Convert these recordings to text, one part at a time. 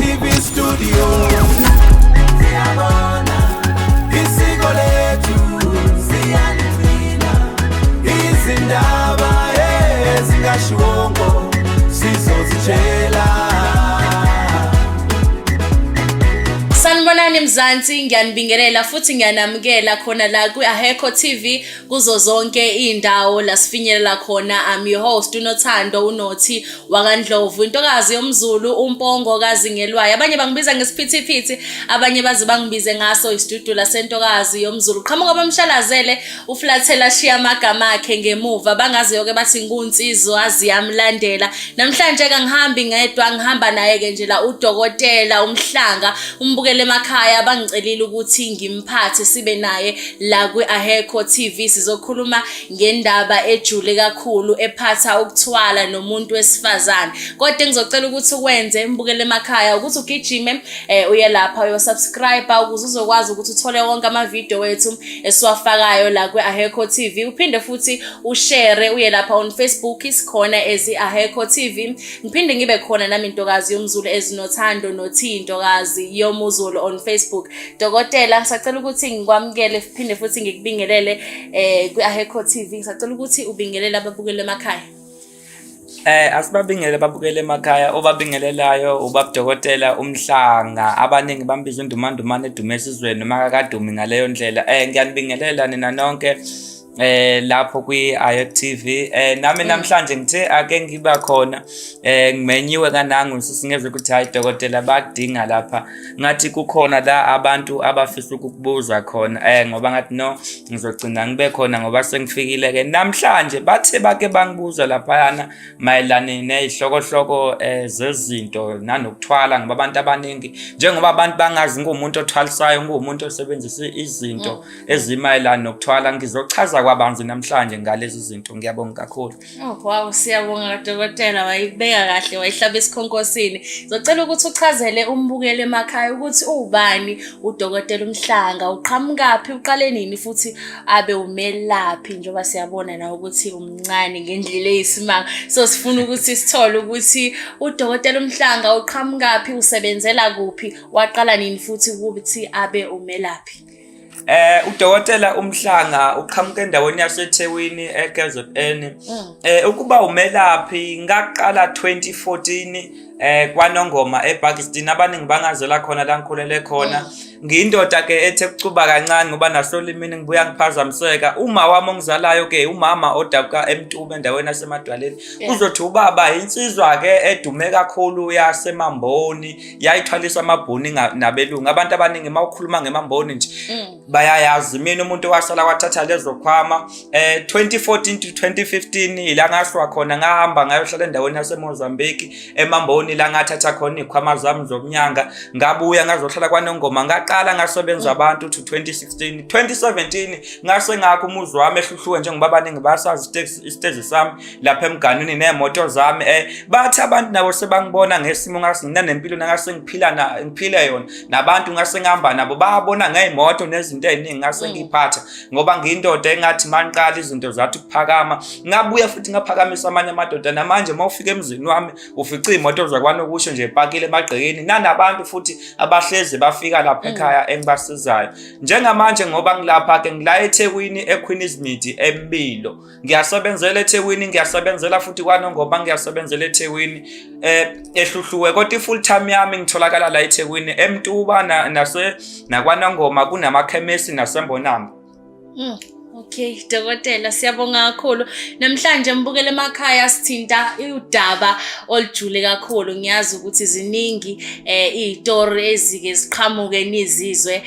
TV studio. Siyabona isiko lethu siyaligcina, izindaba ezingashiwongo sizozitshela. Sanibonani Mzansi, ngiyanibingelela futhi ngiyanamukela khona la ku-Aheko TV kuzo zonke indawo la sifinyelela khona. I'm your host uNothando uNothi wakwaNdlovu, intokazi yomZulu, umpongo kazingelwayo. Abanye bangibiza ngesiphithiphithi, abanye baze bangibize ngaso istudio lasentokazi yomZulu. Qhamuka bamshalazele uFlathela Shiya amagama akhe ngemuva, bangaziyo ke bathi ngunsizwa ziyamlandela. Namhlanje kangihambi ngedwa, ngihamba naye ke nje la udokotela uMhlanga umbukele emakhaya, bangicelile ukuthi ngimphathe sibe naye la ku-Aheko TV. Sizokhuluma ngendaba ejule kakhulu ephatha ukuthwala nomuntu wesifazane. Kodwa ngizocela ukuthi ukwenze mbukele emakhaya ukuthi ugijime uye lapha uyosubscribe ukuze uzokwazi ukuthi uthole wonke ama-video wethu esiwafakayo la ku-Aheko TV. Uphinde futhi ushare, uye lapha on Facebook isikhona ezi-Aheko TV. Ngiphinde ngibe khona nami intokazi yomZulu ezinothando nothi intokazi yomZulu on Facebook. Dokotela, ngisacela ukuthi ngikwamukele phinde futhi ngikubingelele ku-Aheko TV. Ngisacela ukuthi ubingelele ababukele emakhaya. Asibabingele babukele emakhaya, obabingelelayo ubabudokotela uMhlanga, abaningi bambiza undumandumane edume esizweni noma kakadumi ngaleyo ndlela. Ngiyanibingelela nina nonke lapho kwi-Aheko TV. Nami namhlanje ngithe ake ngiba khona, ngimenyiwe kanangu singeze ukuthi hayi dokotela bakudinga lapha, ngathi kukhona la abantu abafisa ukukubuza khona, ngoba ngathi no ngizogcina ngibe khona ngoba sengifikile ke namhlanje. Bathe bake bangibuza laphayana mayelana nezihloko zezinto nanokuthwala, ngoba abantu abaningi njengoba abantu bangazi ngumuntu othwalisayo, ngumuntu osebenzisa izinto ezimayelana nokuthwala. Ngizochaza kwabanzi namhlanje ngalezi zinto. Ngiyabonga kakhulu. Oh wow, siyabonga dokotela, wayibeka kahle, wayihlaba esikhonkosini. Ngizocela ukuthi uchazele umbukele emakhaya ukuthi ubani udokotela uMhlanga, uqhamukaphi, uqale nini futhi abe umelaphi, njengoba siyabona na ukuthi umncane ngendlela eyisimanga. So sifuna ukuthi sithole ukuthi udokotela uMhlanga uqhamukaphi, usebenzela kuphi, waqala nini futhi ukuthi abe umelaphi. Udokotela uMhlanga uqhamuka endaweni yaseThekwini eKZN. Ukuba umelaphi ngaqala 2014 kwaNongoma ePakistan. Abaningi bangazela khona la ngikhulele khona. Ngiyindoda ke ethe kucuba kancane ngoba nasolimini ngibuya ngiphazamiseka. Uma wami ongizalayo ke umama odabuka eMtube endaweni yaseMadwaleni. Uzothi ubaba insizwa ke edume kakhulu yaseMamboni, yayithwalisa amabhuni nabelungu. Abantu abaningi mawukhuluma ngeMamboni nje bayayazi. Mina umuntu wasala wathatha lezo khwama 2014 to 2015 ila ngaswa khona, ngahamba ngayohlala endaweni yaseMozambique eMamboni la ngathatha khona ikhwama zami zomnyanga, ngabuya ngazohlala kwaNongoma, ngaqala ngasebenza abantu to 2016. 2017 ngase ngakho umuzi wami ehluhluwe njengoba abaningi basazi isiteji sami lapha emganwini nemoto zami. Bathi abantu nabo sebangibona ngesimo ngase nginanempilo ngase ngiphile yona, nabantu ngase ngihamba nabo babona ngezimoto nezinto eziningi ngase ngiphatha ngoba ngiyindoda engathi manqala izinto zathi ukuphakama. Ngabuya futhi ngaphakamisa amanye amadoda. Namanje mawufika emzini wami ufica imoto zakwaNokusho nje epakile emagqekeni, nanabantu futhi abahlezi bafika lapha ekhaya engibasizayo. Njengamanje ngoba ngilapha ke ngila eThekwini eQueensmead eMbilo, ngiyasebenzela eThekwini, ngiyasebenzela futhi kwaNongoma, ngiyasebenzela eThekwini ehluhluwe, kodwa ifull time yami ngitholakala la eThekwini eMtuba nakwaNongoma kunamakhemisi naseMbonambi. Okay, dokotela siyabonga kakhulu. Namhlanje mbukele emakhaya sithinta udaba olujule kakhulu. Ngiyazi ukuthi ziningi izitori ezike ziqhamuke nizizwe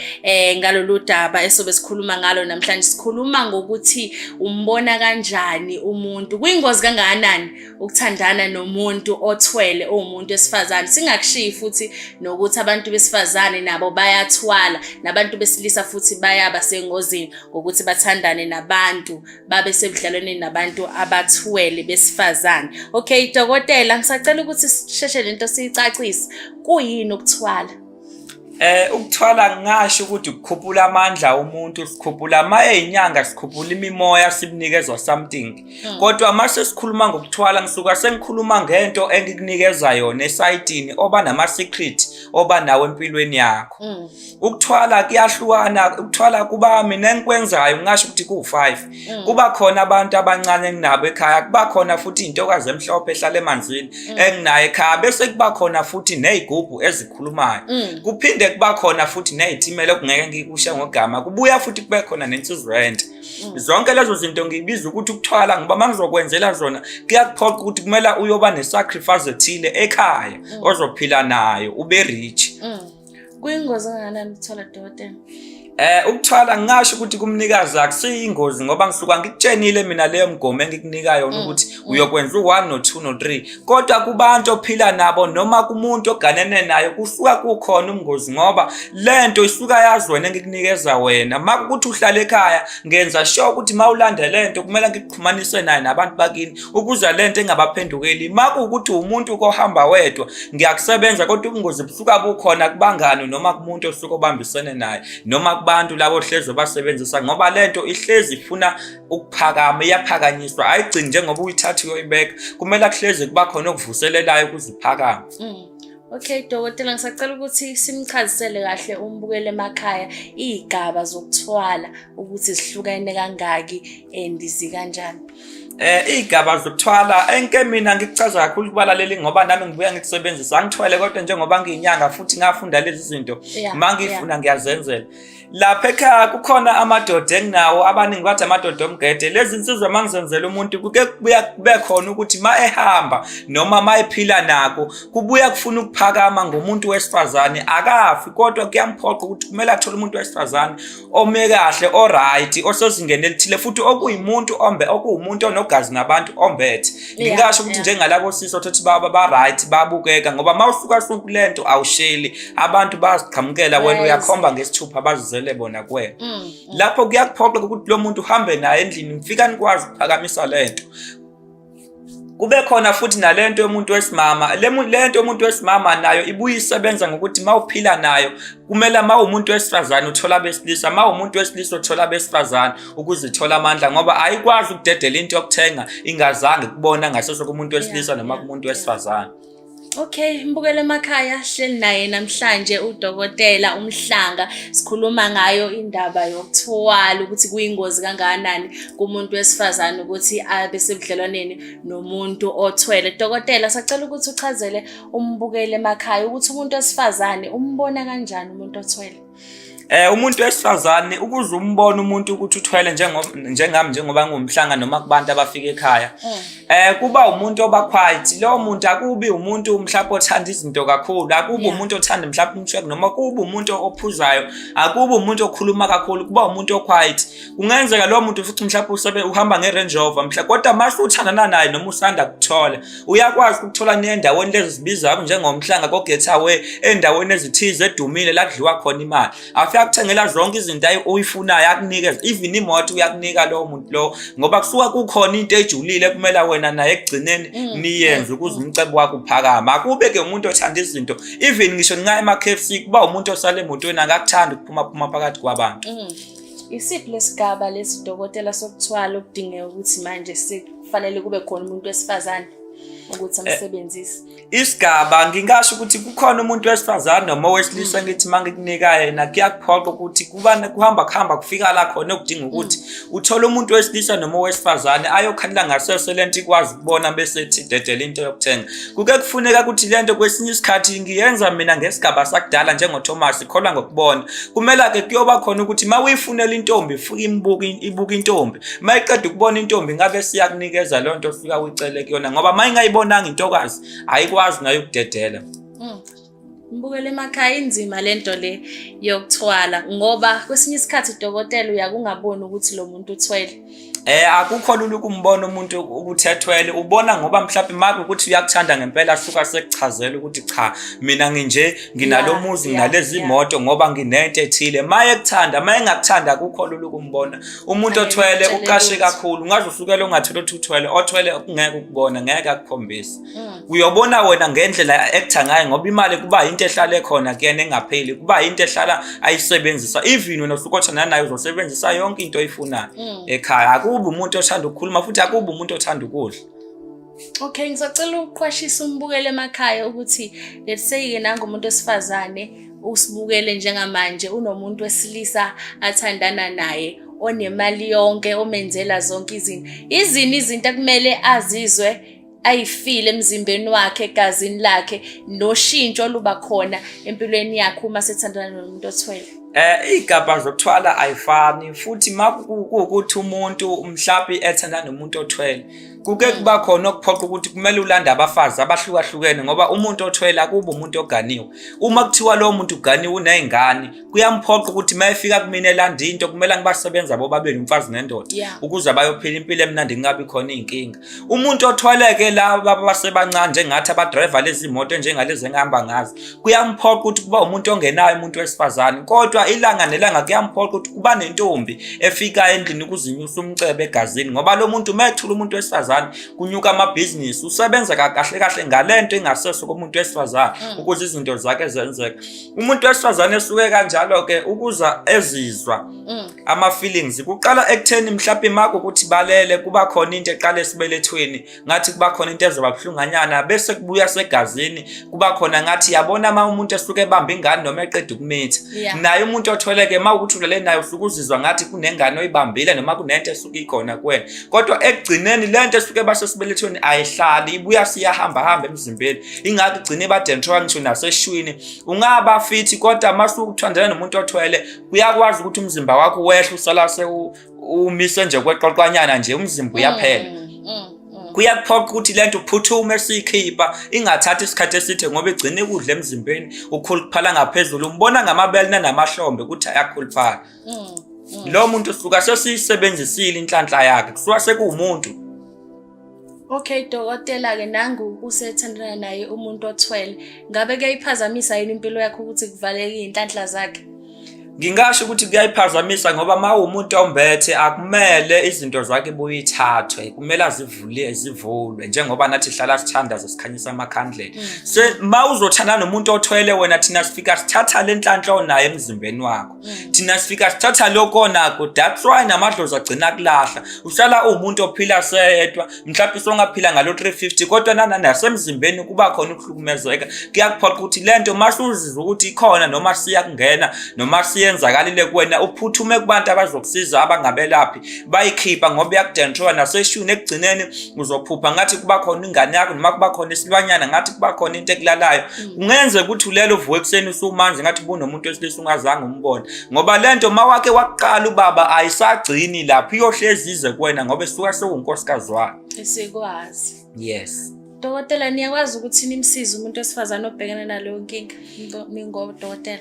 ngalolu daba esobe sikhuluma ngalo namhlanje. Sikhuluma ngokuthi umbona kanjani umuntu, kuyingozi kangakanani ukuthandana nomuntu othwele umuntu wesifazane. Singakushiyi futhi nokuthi abantu besifazane nabo bayathwala, nabantu besilisa futhi bayaba sengozini ngokuthi bathandane nabantu babe sebudlalweni nabantu abathwele besifazane. Okay dokotela, ngisacela ukuthi sisheshe lento siyicacise, kuyini ukuthwala? Ukuthwala ngasho ukuthi ukukhuphula amandla umuntu, sikhuphula amayinyanga, sikhuphula imimoya, sibnikezwa something. Kodwa mase sikhuluma ngokuthwala ngisuka sengikhuluma ngento engikunikeza yona esayidini oba nama secret oba nawo empilweni yakho. Ukuthwala kuyahlukana, ukuthwala kuba mina engikwenzayo ngisho ukuthi ku5. Kuba khona abantu abancane enginabo ekhaya, kuba khona futhi intokazi emhlophe ehlala emanzini enginayo ekhaya, bese kuba khona futhi nezigubhu ezikhulumayo. Kuphinde kuba khona futhi nezithimela okungeke ngikusho ngogama. Kubuya futhi kube khona nensizwa rent. Zonke lezo zinto ngibiza ukuthi ukuthwala ngoba mangizokwenzela zona kuyakuphoqa ukuthi kumele uyoba nesacrifice ethile ekhaya ozophila nayo ube rich. Kuyingozi kangakanani ukuthola dokotela? Ukuthwala ngisho ukuthi kumnikazi akusiyingozi ngoba ngisuka ngikutshenile mina leyo mgomo engikunika yona ukuthi uyokwenza u1 no2 no3, kodwa kubantu ophila nabo noma kumuntu oganene nayo kusuka kukhona ubungozi ngoba lento isuka yazi wena engikunikeza wena. Makuthi uhlala ekhaya ngenza sure ukuthi mawulanda lento kumele ngikuxhumanise naye nabantu bakini ukuze lento engabaphendukeli. Makuthi umuntu ohamba wedwa ngiyakusebenza kodwa ubungozi busuka bukhona kubangani noma kumuntu osuka obambisene naye noma abantu labo hlezi basebenzisa ngoba lento ihlezi ifuna ukuphakama, iyaphakanyiswa ayigcini njengoba uyithatha uyoyibeka. Kumele kuhlezi kuba khona okuvuselelayo ukuziphakama. Okay dokotela, ngisacela ukuthi simchazisele kahle umbukeli emakhaya izigaba zokuthwala ukuthi zihlukene kangaki and zikanjani. Izigaba zokuthwala enke mina ngikuchaza kakhulu kubalaleli ngoba nami ngibuya ngikusebenzisa. Angithwele kodwa njengoba ngiyinyanga futhi ngafunda lezi zinto mangifuna ngiyazenzela. Lapha ekhaya kukhona amadoda enginawo abaningi bathi amadoda omgede. Lezi insizwa mangizenzela umuntu kuke kubuya kube khona ukuthi ehamba noma ephila nako kubuya kufuna ukuphakama ngomuntu wesifazane akafi, kodwa kuyamphoqa ukuthi kumele athole umuntu wesifazane ome kahle, oright, osezingeni elithile futhi okuyimuntu okuwumuntu onogazi nabantu ombethe. Ngingasho ukuthi njengalabo sisi othothi baba ba right babukeka ngoba mawusuka lento awusheli abantu baziqhamukela wena uyakhomba ngesithupha bazizele bona kuwena. Lapho kuyakuphoqa ukuthi lo muntu uhambe naye endlini ngifika nikwazi ukuphakamisa lento. Kube khona futhi nalento yomuntu wesimama. Lento yomuntu wesimama nayo ibuye isebenza ngokuthi mawuphila nayo kumele mawumuntu wesifazane uthola besilisa, mawumuntu wesilisa uthola besifazane ukuzithola amandla ngoba ayikwazi ukudedela into yokuthenga ingazange kubona ngaseso kumuntu wesilisa noma kumuntu wesifazane. Okay, mbukele emakhaya hleli naye namhlanje udokotela uMhlanga. Sikhuluma ngayo indaba yokuthwala ukuthi kuyingozi kangakanani kumuntu wesifazane ukuthi abe sebudlelwaneni nomuntu othwele. Dokotela, sacela ukuthi uchazele umbukele emakhaya ukuthi umuntu wesifazane umbona kanjani umuntu othwele. Umuntu wesifazane ukuze umbone umuntu ukuthi uthwele njengoba ngumhlanga noma kubantu abafika ekhaya, kuba umuntu oba quiet. Lo muntu akubi umuntu mhlawumbe othanda izinto kakhulu, akubi umuntu othanda mhlawumbe umsheke noma kuba umuntu ophuzayo, akubi umuntu okhuluma kakhulu, kuba umuntu oquiet. Kungenzeka lo muntu futhi mhlawumbe uhamba ngeRange Rover mhlawumbe, kodwa mase uthandana naye noma usanda kuthola uyakwazi ukuthola nendaweni lezi zibizayo njengomhlanga ko Getaway, endaweni ezithize edumile la kudliwa khona imali. Akuthengela zonke izinto oyifunayo akunikeza, even imoto uyakunika lo muntu lo ngoba kusuka kukhona into ejulile kumele wena naye ekugcineni niyenze ukuze umcebo wakho uphakama. Akube ke umuntu othanda izinto, even ngisho ningaye ema-KFC kuba umuntu osale emotweni akakuthandi ukuphuma phakathi kwabantu. Isiphi lesigaba lesi dokotela sokuthwala okudingeka ukuthi manje sikufanele kube khona umuntu wesifazane ukuthi amsebenzise? Isigaba ngingasho ukuthi kukhona umuntu wesifazane noma wesilisa ngithi mangikunika yena kuyakuphoqa ukuthi kuhamba kufika la khona okudinga ukuthi uthole umuntu wesilisa noma wesifazane ayokhanela ngasese lento ikwazi ukubona bese ethi dedela into yokuthenga. Kuke kufuneka ukuthi lento kwesinye isikhathi ngiyenza mina ngesigaba sakudala njengoThomas ikholwa ngokubona. Kumele ke kuyoba khona ukuthi mawuyifunela intombi ufike ibuka intombi, mayiqeda ukubona intombi ngabe siyakunikeza le nto ufika uyicele kuyona ngoba mayingayibonanga intokazi ayikwazi nayo ukudedela. Mbukele emakhaya inzima lento le yokuthwala ngoba kwesinye isikhathi dokotela uyakungaboni ukuthi lo muntu uthwele. Akukho lula ukumbona umuntu ukuthi ethwele, ubona ngoba mhlawumbe maku ukuthi uyakuthanda ngempela asuka sekuchazela ukuthi cha mina nginalo muzi nginalezi imoto ngoba nginento ethile. Maye kuthanda maye ngakuthanda akukho lula ukumbona umuntu othwele uqashe kakhulu. Ungaze usukele ungathole ukuthi uthwele, othwele ungeke ukubona, ngeke akukhombise. Uyobona wena ngendlela ekutha ngayo ngoba imali kuba into ehlala khona kuyena engapheli, kuba into ehlala ayisebenzisa. Even wena usukothana naye uzosebenzisa yonke into oyifunayo ekhaya. Akubi umuntu othanda ukukhuluma futhi akubi umuntu othanda ukudla. Okay, ngisacela ukuqwashisa umbukeli emakhaya ukuthi let's say-ke nangomuntu wesifazane usibukele njengamanje unomuntu wesilisa athandana naye onemali yonke omenzela zonke izinto. Izini izinto ekumele azizwe ayifile emzimbeni wakhe egazini lakhe noshintsho oluba khona empilweni yakhe uma sethandana nomuntu othwele. Igaba zokuthwala ayifani futhi makukuthi umuntu mhlawumbe ethandana nomuntu othwele kuke kuba khona okuphoqa ukuthi kumele ulande abafazi abahlukahlukene ngoba umuntu othwele akuba umuntu oganiwe. Uma kuthiwa lo muntu uganiwe unezingane kuyamphoqa ukuthi mayefika kumina elanda into kumele ngibasebenza bobabili umfazi nendoda ukuze bayophila impilo emnandi ngabe khona inkinga. Umuntu othweleke laba abasebancane njengathi abadriver lezi moto njengalezi engihamba ngazo kuyamphoqa ukuthi kuba umuntu ongenayo umuntu wesifazane kodwa ilanga nelanga kuyamphoqa ukuthi kuba nentombi efika endlini ukuzinyusa umcebe egazini ngoba lo muntu methula umuntu wesifazane kunyuka amabhizinisi usebenza kahle kahle ngalento engaseso komuntu wesifazane ukuze izinto zakhe zenzeke. Umuntu wesifazane esuke kanjalo ke ukuza ezizwa ama feelings kuqala ekutheni mhlawumbe mako ukuthi balele kuba khona into eqala esibelethweni ngathi kuba khona into ezobabhlunganyana bese kubuya segazini kuba khona ngathi yabona uma umuntu esuke ebamba ingane noma eqeda ukumitha naye umuntu othweleke mawukuthi ulele naye usuke uzizwa ngathi kunengane oyibambile noma kunento esuke ikhona kuwena kodwa ekugcineni lento esuke basesibelethweni ayihlali ibuya siyahamba emzimbeni ingakho igcine badentrowa ngisho naseshwini ungaba fithi kodwa masuku uthandana nomuntu othwele kuyakwazi ukuthi umzimba wakho wehle usala umise nje kweqoqanyana nje umzimba uyaphela. Kuyakuphoqa ukuthi lento uphuthume esikhipha ingathathi isikhathi esithe ngoba igcine kudla emzimbeni ukhuluphala ngaphezulu umbona ngamabele nanamahlombe ukuthi ayakhuluphala. Lo muntu usuka sesisebenzisile inhlanhla yakhe kusuka sekuwumuntu. Okay dokotela ke nangu usethandana naye umuntu othwele ngabe kuyayiphazamisa yini impilo yakhe ukuthi kuvaleke inhlanhla zakhe? Ngingasho ukuthi kuyayiphazamisa ngoba mawumuntu ombethe akumele izinto zakhe buyithathwe kumele zivulwe njengoba nathi hlala sithanda sikhanyisa amakhandlela. Mawuzothana nomuntu othwele wena thina sifika sithatha lenhlanhla onayo emzimbeni wakho. Thina sifika sithatha lokho onakho that's why namadlozi agcina kulahla. Usala umuntu ophila seyedwa mhlawumbe songaphila ngalo 350 kodwa nasemzimbeni kuba khona ukuhlukumezeka kuyakuphoqa ukuthi lento masuzizwa ukuthi ikhona noma siyakungena noma yenzakalile kuwena uphuthume kubantu abazokusiza abangabelaphi bayikhipha ngoba yakudentrowa naseshuni ekugcineni uzophupha ngathi kuba khona ingane yakho noma kuba khona isilwanyana ngathi kuba khona into ekulalayo ungenze ukuthi ulele uvuke ekseni usumanzi ngathi kunomuntu wesilisa ungazange umbone ngoba lento mawake waqala ubaba ayisagcini lapho iyohlezi ize kuwena ngoba esuka sewunkosikazi wakhe esikwazi. Yes. Dokotela niyakwazi ukuthi nimsize umuntu wesifazane obhekene naleyo nkinga ningodokotela?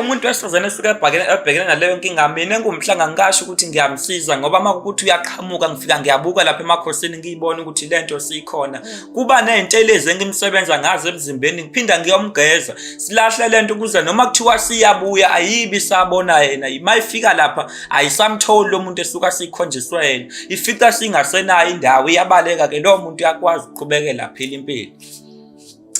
Umuntu wesifazane esuke ebhekene naleyo nkinga mina ngumhlanga ngikasho ukuthi ngiyamsiza ngoba makuthi uyaqhamuka ngifika ngiyabuka lapha emakhosini ngiyibona ukuthi lento sikhona kuba nezintelezi engimsebenza ngazo emzimbeni ngiphinda ngiyomgeza silahle lento kuze noma kuthiwa siyabuya ayibi sabona yena mayifika lapha ayisamtholi lo muntu esuka sikhonjiswe yena ifica singasenayo indawo iyabaleka ke lo muntu uyakwazi ukuqhubekela phila impilo.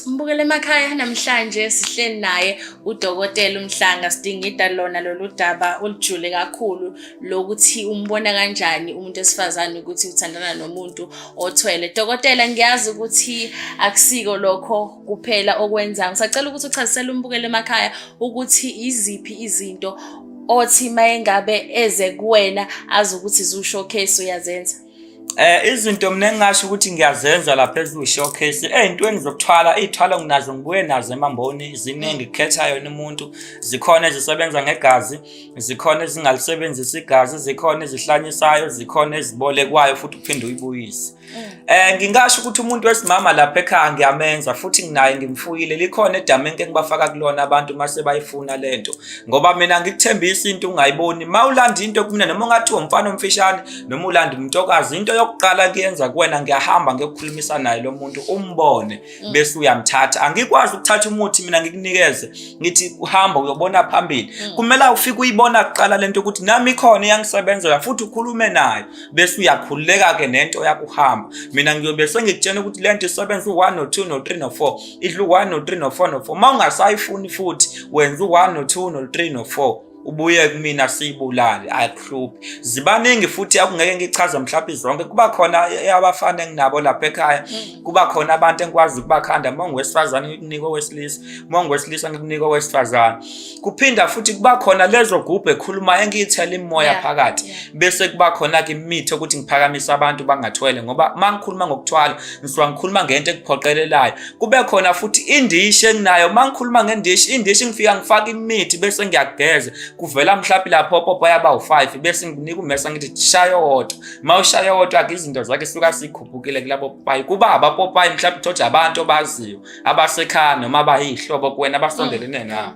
Mbukele emakhaya namhlanje sihleli naye udokotela uMhlanga sidingida lona lolu daba olujule kakhulu lokuthi umbona kanjani umuntu wesifazane ukuthi uthandana nomuntu othwele. Dokotela ngiyazi ukuthi akusiko lokho kuphela okwenza. Ngisacela ukuthi uchazisele umbukele emakhaya ukuthi iziphi izinto othi mayengabe eze kuwena azi ukuthi zu-showcase uyazenza. Izinto mina engasho ukuthi ngiyazenza lapha ezu-showcase ey'ntweni zokuthwala iy'thwala nginazo ngibuye nazo emamboni ziningi kukhetha yona umuntu zikhona ezisebenza ngegazi zikhona ezingalisebenzisa igazi zikhona ezihlanyisayo zikhona ezibolekwayo futhi uphinde uyibuyise. Ngingasho ukuthi umuntu wesimama lapha ekhaya ngiyamenza futhi nginaye ngimfuyile likhona edamenke engibafaka kulona abantu mase bayifuna lento ngoba mina ngikuthembisa into ungayiboni mawulanda into kumina noma ungathi umfana omfishane noma ulanda umuntokazi into yokuqala kuyenza kuwena ngiyahamba ngiyokukhulumisa naye lo muntu umbone bese uyamthatha. Angikwazi ukuthatha umuthi mina ngikunikeze ngithi uhamba uyobona phambili kumele ufike uyibona kuqala lento ukuthi nami ikhona iyangisebenzela futhi ukhulume nayo bese uyakhululeka ke nento yakuhamba. Mina ngiyobe sengikutshela ukuthi lento isebenza u1 no2 no3 no4 idlu 1 no3 no4 no4 mawungasayifuni futhi wenza u1 no2 no3 no4 ubuye kumina siyibulale akuhluphi. Zibaningi futhi akungeke ngichaza mhlawumbe zonke. Kuba khona abafana enginabo lapha ekhaya, kuba khona abantu engikwazi ukubakhanda uma ungowesifazane ngikunika owesilisa, uma ungowesilisa ngikunika owesifazane. Kuphinda futhi kuba khona lezo group ekhuluma engiyithela imimoya phakathi, bese kuba khona ke imithi ukuthi ngiphakamise abantu bangathwele, ngoba mangikhuluma ngokuthwala ngisuka ngikhuluma ngento ekuphoqelelayo. Kube khona futhi indishi enginayo, mangikhuluma ngendishi ngifika ngifaka imithi bese ngiyageza, kuvela mhlawumbe lapho opopa yaba u5 bese nginika umesa ngithi shaya owodwa. Mawushaya owodwa ke izinto zakhe suka sikhuphukile kulabo popayi. Kuba abapopayi mhlawumbe thoja abantu abaziyo abasekhaya noma abayihlobo kuwena abasondelene nawe.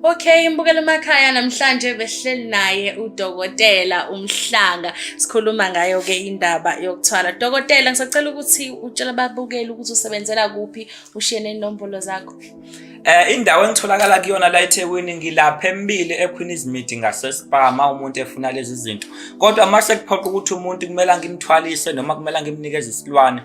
Okay, imbukelo emakhaya namhlanje behleli naye uDokotela uMhlanga. Sikhuluma ngayo ke indaba yokuthwala. Dokotela, ngisacela ukuthi utshela ababukeli ukuthi usebenzela kuphi, ushiye nenombolo zakho. Indawo engitholakala kuyona la eThekwini ngilapha eMbili eQueen's Meeting ngaseSpa ma umuntu efuna lezi zinto. Kodwa mase kuphoqa ukuthi umuntu kumele ngimthwalise noma kumele ngimnikeze isilwane.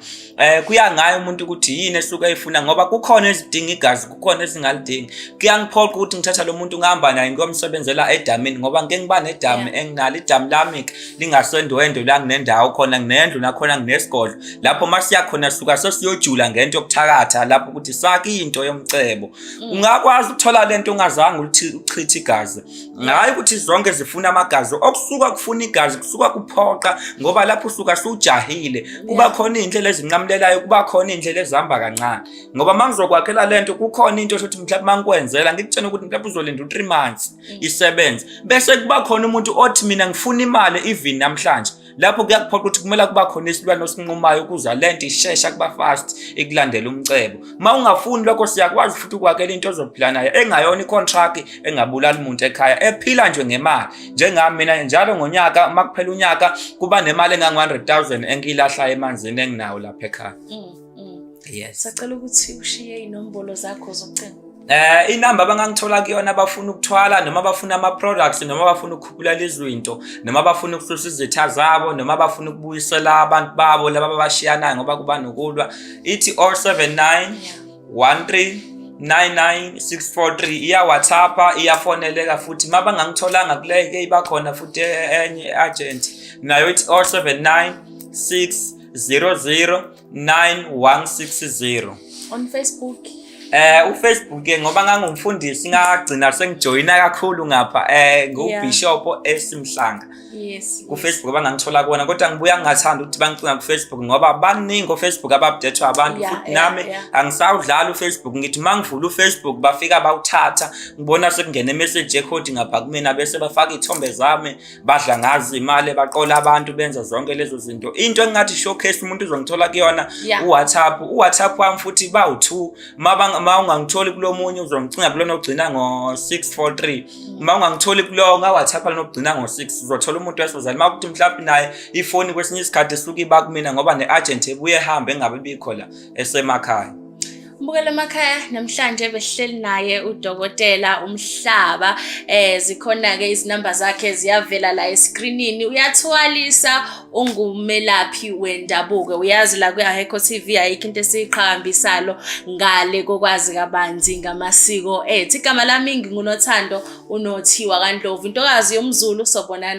Kuya ngayo umuntu ukuthi yini esuka efuna, ngoba kukhona ezidinga igazi, kukhona ezingalidingi. Kuyangiphoqa ukuthi ngithatha lo muntu ngihamba naye ngiyomsebenzela edamini, ngoba ngeke ngiba nedamu enginalo. Idamu lami lingasendwendo la nginendawo khona, nginendlu nakhona nginesigodlo. Lapho masiya khona suka sesiyojula ngento yokuthakatha lapho ukuthi saki into yomcebo. Ungakwazi ukuthola lento ongazange uchithe igazi. Hayi ukuthi zonke zifuna amagazi, okusuka kufuna igazi kusuka kuphoqa, ngoba lapho usuka sujahile. Kuba khona indlela ezinqamlelayo, kuba khona indlela ezihamba kancane. Ngoba mangizokwakhela lento kukhona into shothi mhlawumbe mangikwenzela ngikutshena ukuthi mhlawumbe uzolinda u3 months isebenze. Bese kuba khona umuntu othi mina ngifuna imali even namhlanje. Lapho kuyakuphoqa ukuthi kumele kuba khona isilwane osinqumayo ukuze lento ishesha kuba fast ikulandela umcebo. Ma ungafuni lokho siyakwazi futhi ukwakhela into ozophila nayo engayona icontract engabulala umuntu ekhaya, ephila nje ngemali. Njengami mina njalo ngonyaka makuphela unyaka kuba nemali engangu100,000 engiyilahla emanzini enginawo lapha ekhaya. Yes. Sacela ukuthi ushiye inombolo zakho zocingo. Inamba abangangithola kuyona abafuna ukuthwala noma abafuna ama products noma abafuna ukukhuphula lezinto noma abafuna ukususa izitha zabo noma abafuna ukubuyisela abantu babo laba abashiyanayo ngoba kuba nokulwa, ithi 079 13 99643 iya WhatsApp, iyafoneleka futhi mabangangitholanga kuleke ibakhona futhi enye agent nayo ithi 079 600 9160 on Facebook. uFacebook ke ngoba ngangumfundisi ngagcina sengijoyina kakhulu ngapha nguBishop eSimhlanga. Yes. KuFacebook bangangithola kuona, kodwa ngibuya ngingathanda ukuthi bangicinga kuFacebook ngoba baningi kuFacebook ababudethwa abantu futhi nami angisawudlala uFacebook. Ngithi mangivula uFacebook bafika bawuthatha, ngibona sekungena imessage ekhodi ngapha kumina bese bafaka izithombe zami, badla ngazi imali, baqola abantu, benza zonke lezo zinto. Into engathi showcase umuntu uzongithola kuyona uWhatsApp wami futhi bawu2. Ma ungangitholi kulomunye uzongcinga kulona ogcina ngo643. Ma ungangitholi kulo ngaWhatsApp lonogcina ngo6 uzothola umuntu wesifazane. Makuthi mhlawumbe naye ifoni kwesinye isikhathi esuka iba kumina ngoba neagent ebuye ehambe engabe bikho la esemakhaya. Mbukelo emakhaya namhlanje behleli naye uDokotela uMhlaba. Zikhona ke izinamba zakhe ziyavela la escreenini. Uyathwalisa, ungumelaphi wendabuko. Uyazi la kwiAheco TV ayikho into esiqhakambisalo ngale kokwazi kabanzi ngamasiko ethu. Igama lami nginguNothando uNothiwa kaNdlovu, intokazi yomZulu. Sobonana.